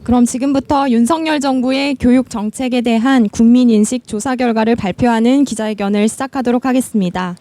그럼 지금부터 윤석열 정부의 교육 정책에 대한 국민인식 조사 결과를 발표하는 기자회견을 시작하도록 하겠습니다.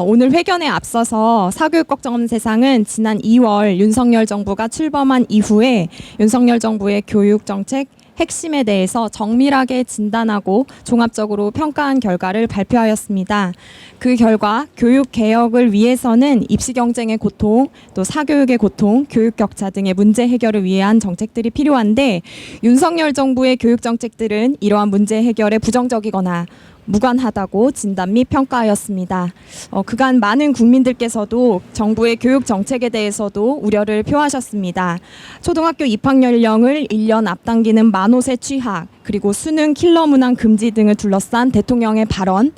오늘 회견에 앞서서 사교육 걱정 없는 세상은 지난 2월 윤석열 정부가 출범한 이후에 윤석열 정부의 교육 정책 핵심에 대해서 정밀하게 진단하고 종합적으로 평가한 결과를 발표하였습니다. 그 결과 교육 개혁을 위해서는 입시 경쟁의 고통, 또 사교육의 고통, 교육 격차 등의 문제 해결을 위한 정책들이 필요한데 윤석열 정부의 교육 정책들은 이러한 문제 해결에 부정적이거나 무관하다고 진단 및 평가하였습니다. 그간 많은 국민들께서도 정부의 교육 정책에 대해서도 우려를 표하셨습니다. 초등학교 입학 연령을 1년 앞당기는 만호세 취하, 그리고 수능 킬러 문항 금지 등을 둘러싼 대통령의 발언,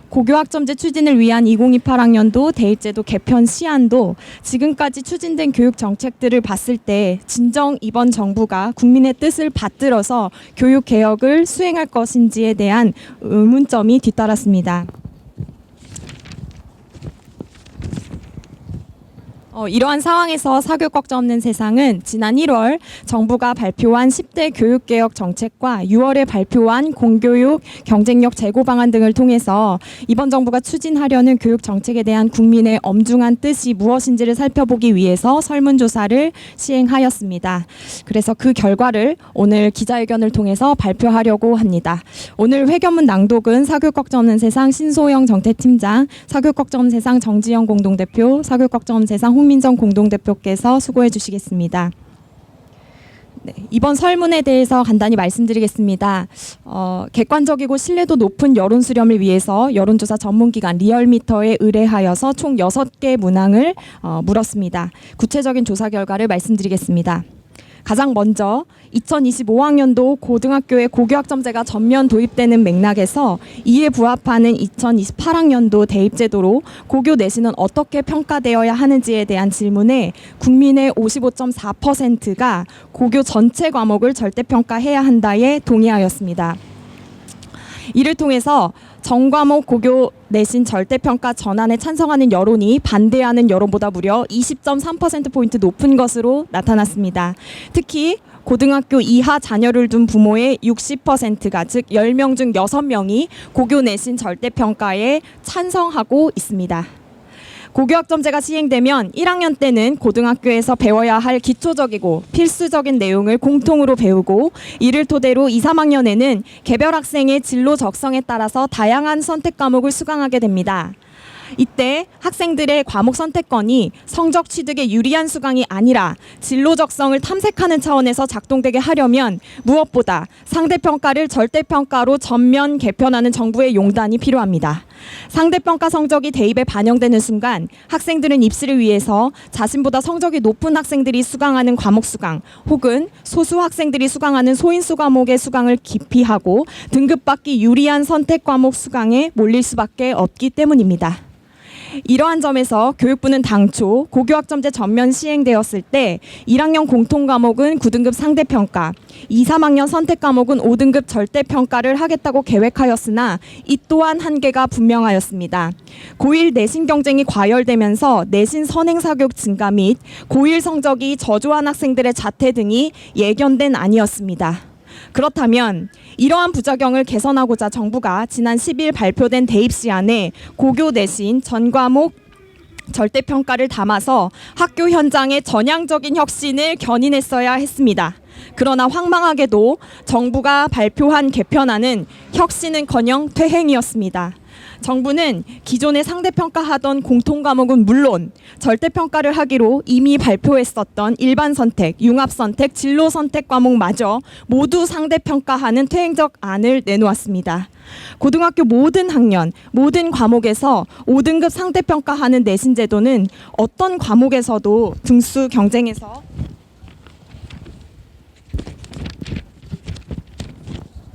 고교학점제 추진을 위한 2028학년도 대입제도 개편 시한도 지금까지 추진된 교육 정책들을 봤을 때 진정 이번 정부가 국민의 뜻을 받들어서 교육 개혁을 수행할 것인지에 대한 의문점이 뒤따랐습니다. 이러한 상황에서 사교육 걱정 없는 세상은 지난 1월 정부가 발표한 10대 교육개혁 정책과 6월에 발표한 공교육 경쟁력 제고 방안 등을 통해서 이번 정부가 추진하려는 교육 정책에 대한 국민의 엄중한 뜻이 무엇인지를 살펴보기 위해서 설문조사를 시행하였습니다. 그래서 그 결과를 오늘 기자회견을 통해서 발표하려고 합니다. 오늘 회견문 낭독은 사교육 걱정 없는 세상 신소영 정책팀장, 사교육 걱정 없는 세상 정지영 공동대표, 사교육 걱정 없는 세상 홍민정 공동대표께서 수고해 주시겠습니다. 네, 이번 설문에 대해서 간단히 말씀드리겠습니다. 객관적이고 신뢰도 높은 여론 수렴을 위해서 여론조사 전문기관 리얼미터에 의뢰하여서 총 6개 문항을 물었습니다. 구체적인 조사 결과를 말씀드리겠습니다. 가장 먼저 2025학년도 고등학교에 고교학점제가 전면 도입되는 맥락에서 이에 부합하는 2028학년도 대입제도로 고교 내신은 어떻게 평가되어야 하는지에 대한 질문에 국민의 55.4%가 고교 전체 과목을 절대평가해야 한다에 동의하였습니다. 이를 통해서 전과목 고교 내신 절대평가 전환에 찬성하는 여론이 반대하는 여론보다 무려 20.3%포인트 높은 것으로 나타났습니다. 특히 고등학교 이하 자녀를 둔 부모의 60%가 즉 10명 중 6명이 고교 내신 절대평가에 찬성하고 있습니다. 고교학점제가 시행되면 1학년 때는 고등학교에서 배워야 할 기초적이고 필수적인 내용을 공통으로 배우고 이를 토대로 2, 3학년에는 개별 학생의 진로 적성에 따라서 다양한 선택 과목을 수강하게 됩니다. 이때 학생들의 과목 선택권이 성적 취득에 유리한 수강이 아니라 진로 적성을 탐색하는 차원에서 작동되게 하려면 무엇보다 상대평가를 절대평가로 전면 개편하는 정부의 용단이 필요합니다. 상대평가 성적이 대입에 반영되는 순간 학생들은 입시를 위해서 자신보다 성적이 높은 학생들이 수강하는 과목 수강 혹은 소수 학생들이 수강하는 소인수 과목의 수강을 기피하고 등급받기 유리한 선택 과목 수강에 몰릴 수밖에 없기 때문입니다. 이러한 점에서 교육부는 당초 고교학점제 전면 시행되었을 때 1학년 공통과목은 9등급 상대평가, 2, 3학년 선택과목은 5등급 절대평가를 하겠다고 계획하였으나 이 또한 한계가 분명하였습니다. 고1 내신 경쟁이 과열되면서 내신 선행사교육 증가 및 고1 성적이 저조한 학생들의 자퇴 등이 예견된 아니었습니다. 그렇다면 이러한 부작용을 개선하고자 정부가 지난 10일 발표된 대입시안에 고교 내신 전 과목 절대평가를 담아서 학교 현장의 전향적인 혁신을 견인했어야 했습니다. 그러나 황망하게도 정부가 발표한 개편안은 혁신은커녕 퇴행이었습니다. 정부는 기존에 상대평가하던 공통과목은 물론 절대평가를 하기로 이미 발표했었던 일반선택, 융합선택, 진로선택 과목마저 모두 상대평가하는 퇴행적 안을 내놓았습니다. 고등학교 모든 학년, 모든 과목에서 5등급 상대평가하는 내신 제도는 어떤 과목에서도 등수 경쟁에서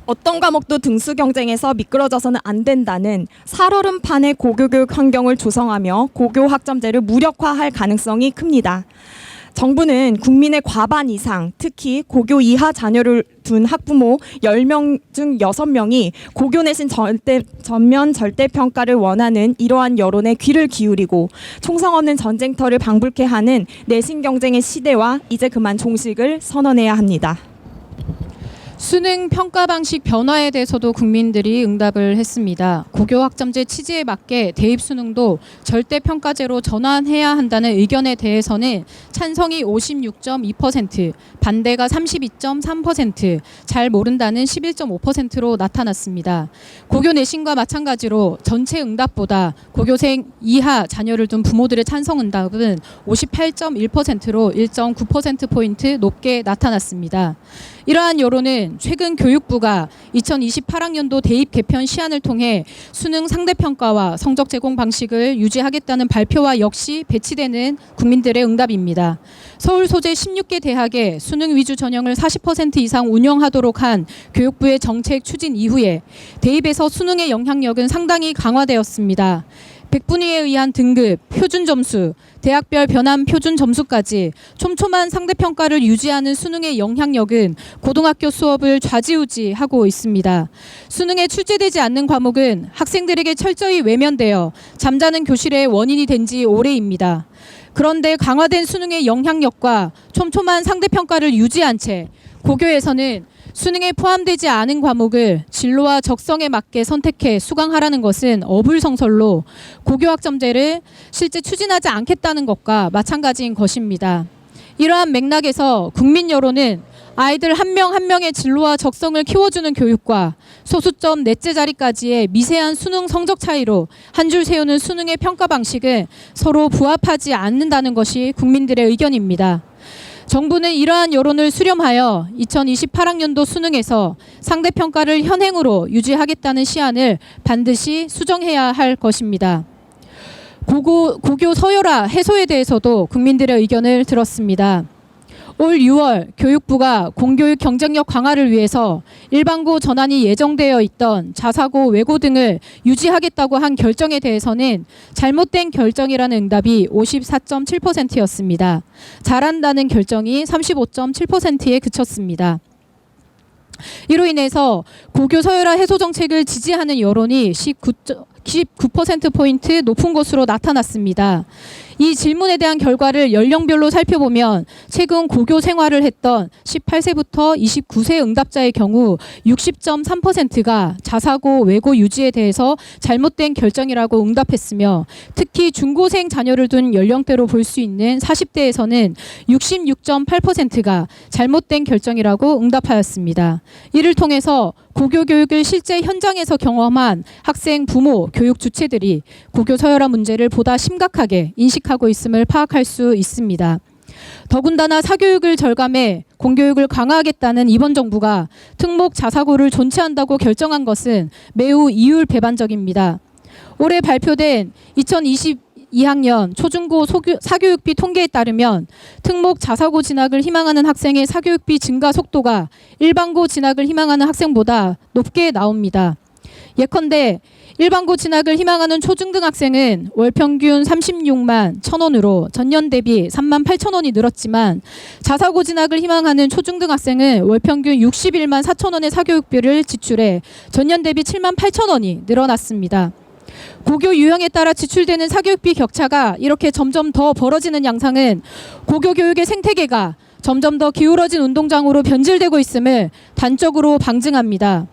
어떤 과목도 등수 경쟁에서 미끄러져서는 안 된다는 살얼음판의 고교교육 환경을 조성하며 고교 학점제를 무력화할 가능성이 큽니다. 정부는 국민의 과반 이상, 특히 고교 이하 자녀를 둔 학부모 10명 중 6명이 고교 내신 전면 절대평가를 원하는 이러한 여론에 귀를 기울이고 총성 없는 전쟁터를 방불케 하는 내신 경쟁의 시대와 이제 그만 종식을 선언해야 합니다. 수능 평가 방식 변화에 대해서도 국민들이 응답을 했습니다. 고교 학점제 취지에 맞게 대입 수능도 절대 평가제로 전환해야 한다는 의견에 대해서는 찬성이 56.2%, 반대가 32.3%, 잘 모른다는 11.5%로 나타났습니다. 고교 내신과 마찬가지로 전체 응답보다 고교생 이하 자녀를 둔 부모들의 찬성 응답은 58.1%로 1.9%포인트 높게 나타났습니다. 이러한 여론은 최근 교육부가 2028학년도 대입 개편 시안을 통해 수능 상대평가와 성적 제공 방식을 유지하겠다는 발표와 역시 배치되는 국민들의 응답입니다. 서울 소재 16개 대학의 수능 위주 전형을 40% 이상 운영하도록 한 교육부의 정책 추진 이후에 대입에서 수능의 영향력은 상당히 강화되었습니다. 백분위에 의한 등급, 표준 점수, 대학별 변환 표준 점수까지 촘촘한 상대평가를 유지하는 수능의 영향력은 고등학교 수업을 좌지우지하고 있습니다. 수능에 출제되지 않는 과목은 학생들에게 철저히 외면되어 잠자는 교실의 원인이 된 지 오래입니다. 그런데 강화된 수능의 영향력과 촘촘한 상대평가를 유지한 채 고교에서는 수능에 포함되지 않은 과목을 진로와 적성에 맞게 선택해 수강하라는 것은 어불성설로 고교 학점제를 실제 추진하지 않겠다는 것과 마찬가지인 것입니다. 이러한 맥락에서 국민 여론은 아이들 한 명 한 명의 진로와 적성을 키워주는 교육과 소수점 넷째 자리까지의 미세한 수능 성적 차이로 한 줄 세우는 수능의 평가 방식은 서로 부합하지 않는다는 것이 국민들의 의견입니다. 정부는 이러한 여론을 수렴하여 2028학년도 수능에서 상대평가를 현행으로 유지하겠다는 시안을 반드시 수정해야 할 것입니다. 고교 서열화 해소에 대해서도 국민들의 의견을 들었습니다. 올 6월 교육부가 공교육 경쟁력 강화를 위해서 일반고 전환이 예정되어 있던 자사고, 외고 등을 유지하겠다고 한 결정에 대해서는 잘못된 결정이라는 응답이 54.7%였습니다. 잘한다는 결정이 35.7%에 그쳤습니다. 이로 인해서 고교 서열화 해소 정책을 지지하는 여론이 19%포인트 높은 것으로 나타났습니다. 이 질문에 대한 결과를 연령별로 살펴보면 최근 고교 생활을 했던 18세부터 29세 응답자의 경우 60.3%가 자사고, 외고 유지에 대해서 잘못된 결정이라고 응답했으며 특히 중고생 자녀를 둔 연령대로 볼 수 있는 40대에서는 66.8%가 잘못된 결정이라고 응답하였습니다. 이를 통해서 고교 교육을 실제 현장에서 경험한 학생, 부모, 교육 주체들이 고교 서열화 문제를 보다 심각하게 인식하고 있음을 파악할 수 있습니다. 더군다나 사교육을 절감해 공교육을 강화하겠다는 이번 정부가 특목 자사고를 존치한다고 결정한 것은 매우 이율배반적입니다. 올해 발표된 2022학년 초중고 사교육비 통계에 따르면 특목 자사고 진학을 희망하는 학생의 사교육비 증가 속도가 일반고 진학을 희망하는 학생보다 높게 나옵니다. 예컨대 일반고 진학을 희망하는 초중등 학생은 월 평균 36만 1,000원으로 전년 대비 3만 8,000원이 늘었지만 자사고 진학을 희망하는 초중등 학생은 월 평균 61만 4,000원의 사교육비를 지출해 전년 대비 7만 8,000원이 늘어났습니다. 고교 유형에 따라 지출되는 사교육비 격차가 이렇게 점점 더 벌어지는 양상은 고교 교육의 생태계가 점점 더 기울어진 운동장으로 변질되고 있음을 단적으로 방증합니다.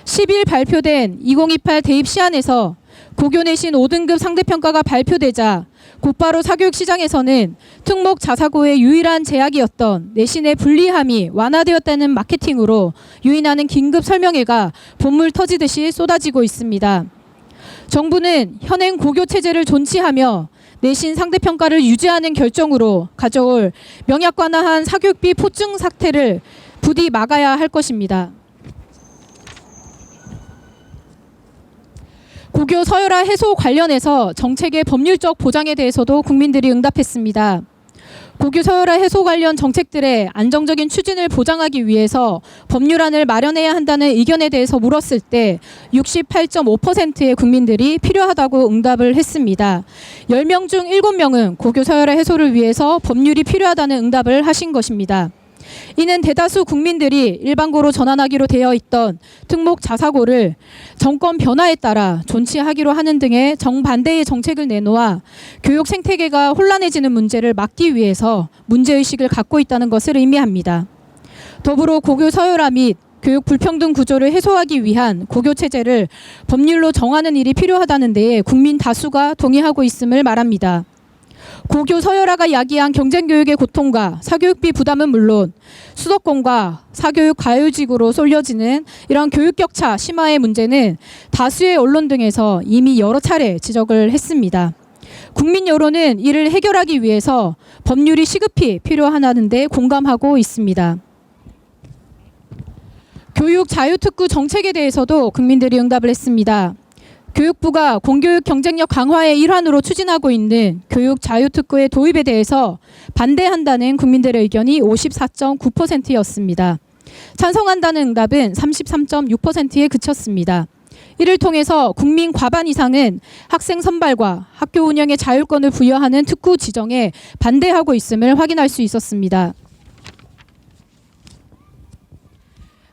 10일 발표된 2028 대입 시안에서 고교 내신 5등급 상대평가가 발표되자 곧바로 사교육 시장에서는 특목 자사고의 유일한 제약이었던 내신의 불리함이 완화되었다는 마케팅으로 유인하는 긴급 설명회가 본물 터지듯이 쏟아지고 있습니다. 정부는 현행 고교 체제를 존치하며 내신 상대평가를 유지하는 결정으로 가져올 명약관화한 사교육비 폭증 사태를 부디 막아야 할 것입니다. 고교 서열화 해소 관련해서 정책의 법률적 보장에 대해서도 국민들이 응답했습니다. 고교 서열화 해소 관련 정책들의 안정적인 추진을 보장하기 위해서 법률안을 마련해야 한다는 의견에 대해서 물었을 때 68.5%의 국민들이 필요하다고 응답을 했습니다. 10명 중 7명은 고교 서열화 해소를 위해서 법률이 필요하다는 응답을 하신 것입니다. 이는 대다수 국민들이 일반고로 전환하기로 되어 있던 특목 자사고를 정권 변화에 따라 존치하기로 하는 등의 정반대의 정책을 내놓아 교육 생태계가 혼란해지는 문제를 막기 위해서 문제의식을 갖고 있다는 것을 의미합니다. 더불어 고교 서열화 및 교육 불평등 구조를 해소하기 위한 고교 체제를 법률로 정하는 일이 필요하다는 데에 국민 다수가 동의하고 있음을 말합니다. 고교 서열화가 야기한 경쟁교육의 고통과 사교육비 부담은 물론 수도권과 사교육 과열직으로 쏠려지는 이런 교육격차 심화의 문제는 다수의 언론 등에서 이미 여러 차례 지적을 했습니다. 국민 여론은 이를 해결하기 위해서 법률이 시급히 필요하다는 데 공감하고 있습니다. 교육 자유특구 정책에 대해서도 국민들이 응답을 했습니다. 교육부가 공교육 경쟁력 강화의 일환으로 추진하고 있는 교육 자유특구의 도입에 대해서 반대한다는 국민들의 의견이 54.9%였습니다. 찬성한다는 응답은 33.6%에 그쳤습니다. 이를 통해서 국민 과반 이상은 학생 선발과 학교 운영의 자율권을 부여하는 특구 지정에 반대하고 있음을 확인할 수 있었습니다.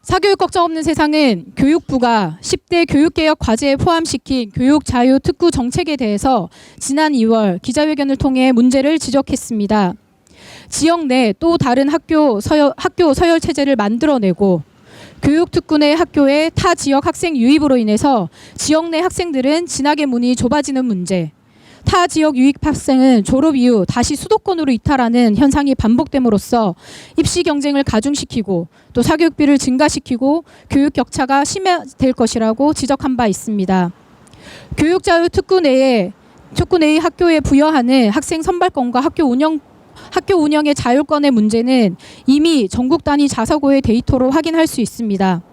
사교육 걱정 없는 세상은 교육부가 10대 교육개혁 과제에 포함시킨 교육 자유 특구 정책에 대해서 지난 2월 기자회견을 통해 문제를 지적했습니다. 지역 내 또 다른 학교 서열 체제를 만들어내고 교육 특구 내 학교의 타 지역 학생 유입으로 인해서 지역 내 학생들은 진학의 문이 좁아지는 문제, 타 지역 유입 학생은 졸업 이후 다시 수도권으로 이탈하는 현상이 반복됨으로써 입시 경쟁을 가중시키고 또 사교육비를 증가시키고 교육 격차가 심화될 것이라고 지적한 바 있습니다. 교육자유 특구 내의 학교에 부여하는 학생 선발권과 학교 운영의 자율권의 문제는 이미 전국 단위 자사고의 데이터로 확인할 수 있습니다.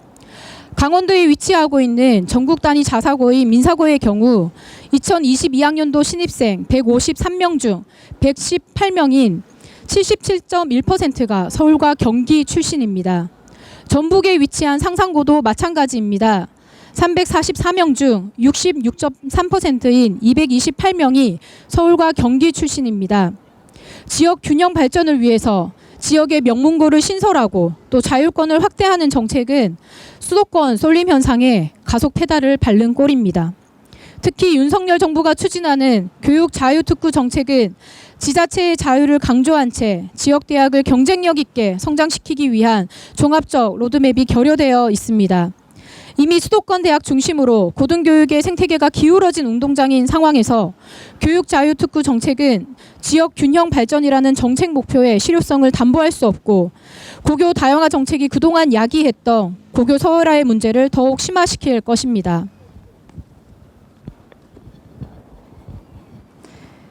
강원도에 위치하고 있는 전국 단위 자사고인 민사고의 경우 2022학년도 신입생 153명 중 118명인 77.1%가 서울과 경기 출신입니다. 전북에 위치한 상산고도 마찬가지입니다. 344명 중 66.3%인 228명이 서울과 경기 출신입니다. 지역 균형 발전을 위해서 지역의 명문고를 신설하고 또 자율권을 확대하는 정책은 수도권 쏠림 현상에 가속 페달을 밟는 꼴입니다. 특히 윤석열 정부가 추진하는 교육 자유특구 정책은 지자체의 자유를 강조한 채 지역대학을 경쟁력 있게 성장시키기 위한 종합적 로드맵이 결여되어 있습니다. 이미 수도권 대학 중심으로 고등교육의 생태계가 기울어진 운동장인 상황에서 교육 자유특구 정책은 지역 균형 발전이라는 정책 목표의 실효성을 담보할 수 없고 고교 다양화 정책이 그동안 야기했던 고교 서열화의 문제를 더욱 심화시킬 것입니다.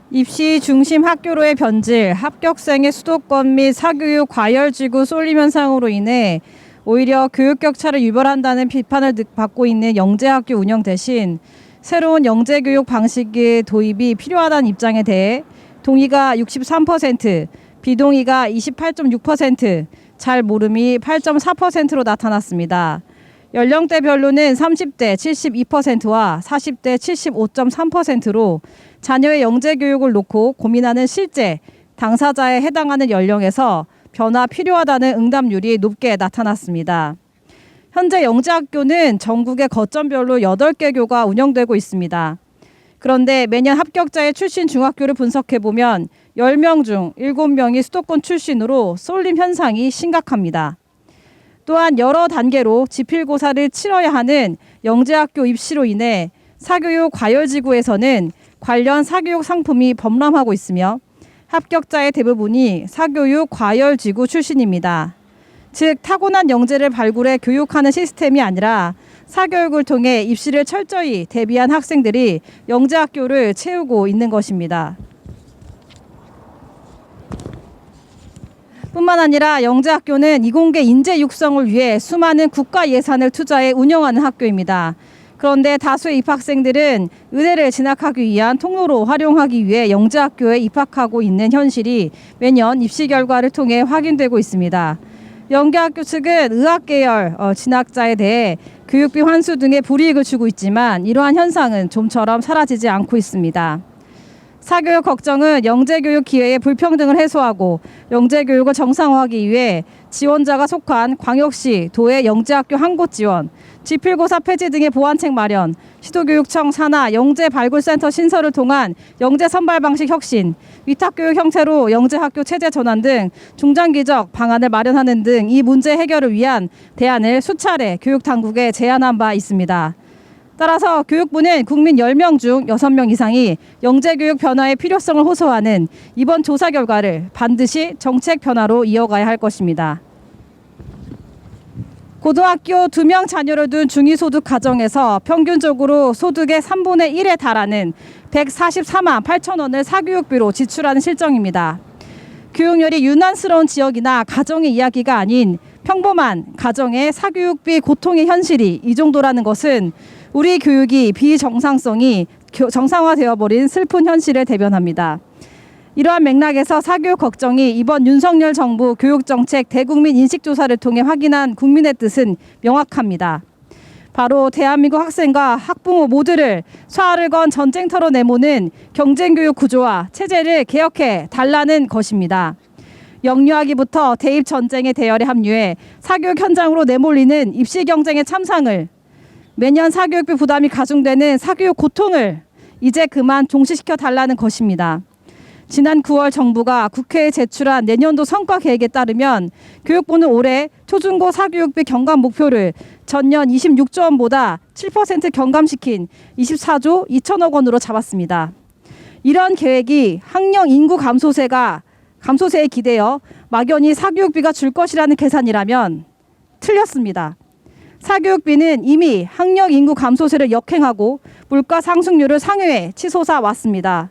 입시 중심 학교로의 변질, 합격생의 수도권 및 사교육 과열지구 쏠림 현상으로 인해 오히려 교육 격차를 유발한다는 비판을 받고 있는 영재학교 운영 대신 새로운 영재교육 방식의 도입이 필요하다는 입장에 대해 동의가 63%, 비동의가 28.6%, 잘 모름이 8.4%로 나타났습니다. 연령대별로는 30대 72%와 40대 75.3%로 자녀의 영재교육을 놓고 고민하는 실제 당사자에 해당하는 연령에서 변화 필요하다는 응답률이 높게 나타났습니다. 현재 영재학교는 전국의 거점별로 8개 교가 운영되고 있습니다. 그런데 매년 합격자의 출신 중학교를 분석해보면 10명 중 7명이 수도권 출신으로 쏠림 현상이 심각합니다. 또한 여러 단계로 지필고사를 치러야 하는 영재학교 입시로 인해 사교육 과열지구에서는 관련 사교육 상품이 범람하고 있으며 합격자의 대부분이 사교육 과열지구 출신입니다. 즉 타고난 영재를 발굴해 교육하는 시스템이 아니라 사교육을 통해 입시를 철저히 대비한 학생들이 영재학교를 채우고 있는 것입니다. 뿐만 아니라 영재학교는 이공계 인재 육성을 위해 수많은 국가 예산을 투자해 운영하는 학교입니다. 그런데 다수의 입학생들은 의대를 진학하기 위한 통로로 활용하기 위해 영재학교에 입학하고 있는 현실이 매년 입시 결과를 통해 확인되고 있습니다. 영재학교 측은 의학계열 진학자에 대해 교육비 환수 등의 불이익을 주고 있지만 이러한 현상은 좀처럼 사라지지 않고 있습니다. 사교육 걱정은 영재교육 기회의 불평등을 해소하고 영재교육을 정상화하기 위해 지원자가 속한 광역시, 도의 영재학교 한 곳 지원, 지필고사 폐지 등의 보완책 마련, 시도교육청 산하 영재발굴센터 신설을 통한 영재 선발 방식 혁신, 위탁교육 형태로 영재학교 체제 전환 등 중장기적 방안을 마련하는 등 이 문제 해결을 위한 대안을 수차례 교육당국에 제안한 바 있습니다. 따라서 교육부는 국민 10명 중 6명 이상이 영재교육 변화의 필요성을 호소하는 이번 조사 결과를 반드시 정책 변화로 이어가야 할 것입니다. 고등학교 2명 자녀를 둔 중위소득 가정에서 평균적으로 소득의 3분의 1에 달하는 144만 8천 원을 사교육비로 지출하는 실정입니다. 교육열이 유난스러운 지역이나 가정의 이야기가 아닌 평범한 가정의 사교육비 고통의 현실이 이 정도라는 것은 우리 교육이 비정상성이 정상화되어버린 슬픈 현실을 대변합니다. 이러한 맥락에서 사교육 걱정이 이번 윤석열 정부 교육정책 대국민 인식조사를 통해 확인한 국민의 뜻은 명확합니다. 바로 대한민국 학생과 학부모 모두를 쇠화를 건 전쟁터로 내모는 경쟁교육 구조와 체제를 개혁해 달라는 것입니다. 영유아기부터 대입 전쟁의 대열에 합류해 사교육 현장으로 내몰리는 입시 경쟁의 참상을, 매년 사교육비 부담이 가중되는 사교육 고통을 이제 그만 종식시켜 달라는 것입니다. 지난 9월 정부가 국회에 제출한 내년도 성과 계획에 따르면 교육부는 올해 초중고 사교육비 경감 목표를 전년 26조 원보다 7% 경감시킨 24조 2천억 원으로 잡았습니다. 이런 계획이 학령 인구 감소세에 기대어 막연히 사교육비가 줄 것이라는 계산이라면 틀렸습니다. 사교육비는 이미 학령 인구 감소세를 역행하고 물가 상승률을 상회해 치솟아 왔습니다.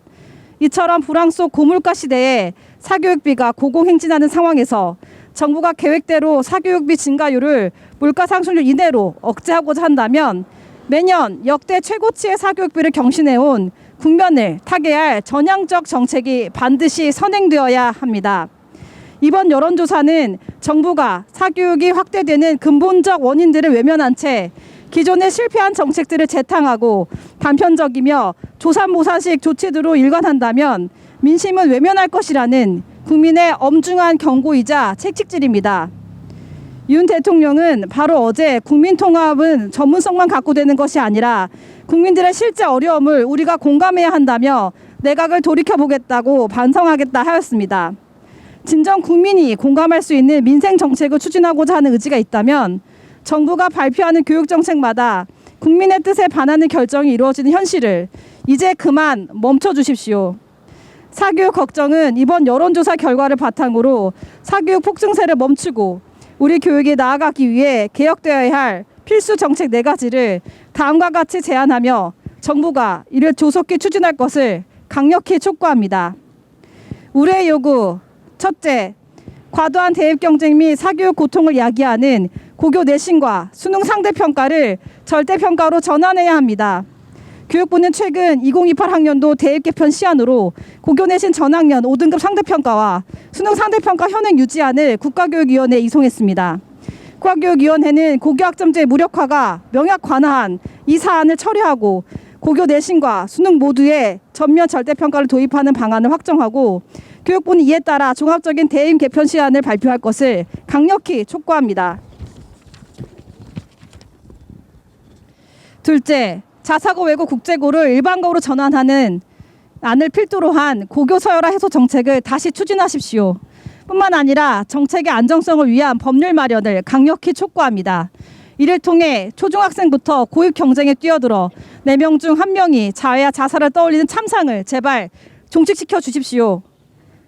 이처럼 불황 속 고물가 시대에 사교육비가 고공행진하는 상황에서 정부가 계획대로 사교육비 증가율을 물가 상승률 이내로 억제하고자 한다면 매년 역대 최고치의 사교육비를 경신해온 국면을 타개할 전향적 정책이 반드시 선행되어야 합니다. 이번 여론조사는 정부가 사교육이 확대되는 근본적 원인들을 외면한 채 기존의 실패한 정책들을 재탕하고 단편적이며 조삼모사식 조치들로 일관한다면 민심은 외면할 것이라는 국민의 엄중한 경고이자 책찍질입니다. 윤 대통령은 바로 어제 국민통합은 전문성만 갖고 되는 것이 아니라 국민들의 실제 어려움을 우리가 공감해야 한다며 내각을 돌이켜보겠다고 반성하겠다 하였습니다. 진정 국민이 공감할 수 있는 민생 정책을 추진하고자 하는 의지가 있다면 정부가 발표하는 교육 정책마다 국민의 뜻에 반하는 결정이 이루어지는 현실을 이제 그만 멈춰 주십시오. 사교육 걱정은 이번 여론조사 결과를 바탕으로 사교육 폭증세를 멈추고 우리 교육이 나아가기 위해 개혁되어야 할 필수 정책 4가지를 다음과 같이 제안하며 정부가 이를 조속히 추진할 것을 강력히 촉구합니다. 우리의 요구, 첫째, 과도한 대입 경쟁 및 사교육 고통을 야기하는 고교 내신과 수능 상대평가를 절대평가로 전환해야 합니다. 교육부는 최근 2028학년도 대입 개편 시안으로 고교 내신 전학년 5등급 상대평가와 수능 상대평가 현행 유지안을 국가교육위원회에 이송했습니다. 국가교육위원회는 고교학점제 무력화가 명확 관화한 이 사안을 처리하고 고교 내신과 수능 모두에 전면 절대평가를 도입하는 방안을 확정하고 교육부는 이에 따라 종합적인 대입 개편 시안을 발표할 것을 강력히 촉구합니다. 둘째, 자사고 외고 국제고를 일반고로 전환하는 안을 필두로 한 고교 서열화 해소 정책을 다시 추진하십시오. 뿐만 아니라 정책의 안정성을 위한 법률 마련을 강력히 촉구합니다. 이를 통해 초중학생부터 고육 경쟁에 뛰어들어 4명 중 1명이 자해와 자살을 떠올리는 참상을 제발 종식시켜 주십시오.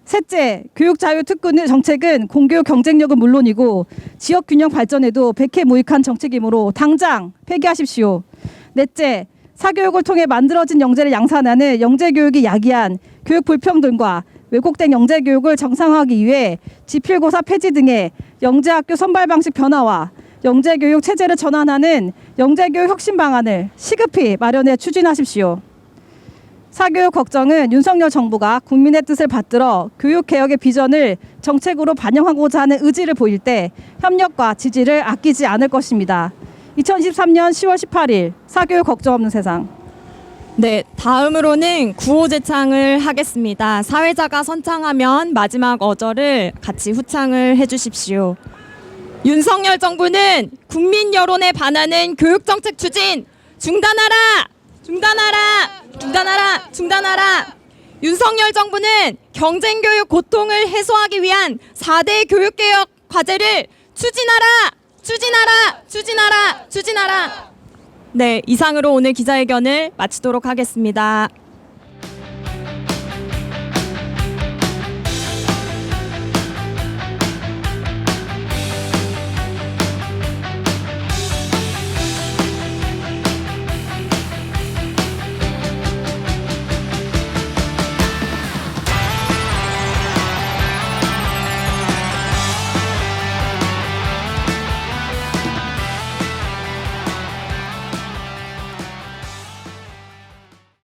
셋째, 교육자유특구 정책은 공교육 경쟁력은 물론이고 지역균형 발전에도 백해무익한 정책이므로 당장 폐기하십시오. 넷째, 사교육을 통해 만들어진 영재를 양산하는 영재교육이 야기한 교육 불평등과 왜곡된 영재교육을 정상화하기 위해 지필고사 폐지 등의 영재학교 선발 방식 변화와 영재교육 체제를 전환하는 영재교육 혁신 방안을 시급히 마련해 추진하십시오. 사교육 걱정은 윤석열 정부가 국민의 뜻을 받들어 교육개혁의 비전을 정책으로 반영하고자 하는 의지를 보일 때 협력과 지지를 아끼지 않을 것입니다. 2023년 10월 18일 사교육 걱정 없는 세상. 네, 다음으로는 구호 제창을 하겠습니다. 사회자가 선창하면 마지막 어절을 같이 후창을 해주십시오. 윤석열 정부는 국민 여론에 반하는 교육 정책 추진 중단하라! 중단하라! 중단하라! 중단하라! 윤석열 정부는 경쟁교육 고통을 해소하기 위한 4대 교육개혁 과제를 추진하라! 추진하라! 추진하라! 추진하라! 네, 이상으로 오늘 기자회견을 마치도록 하겠습니다.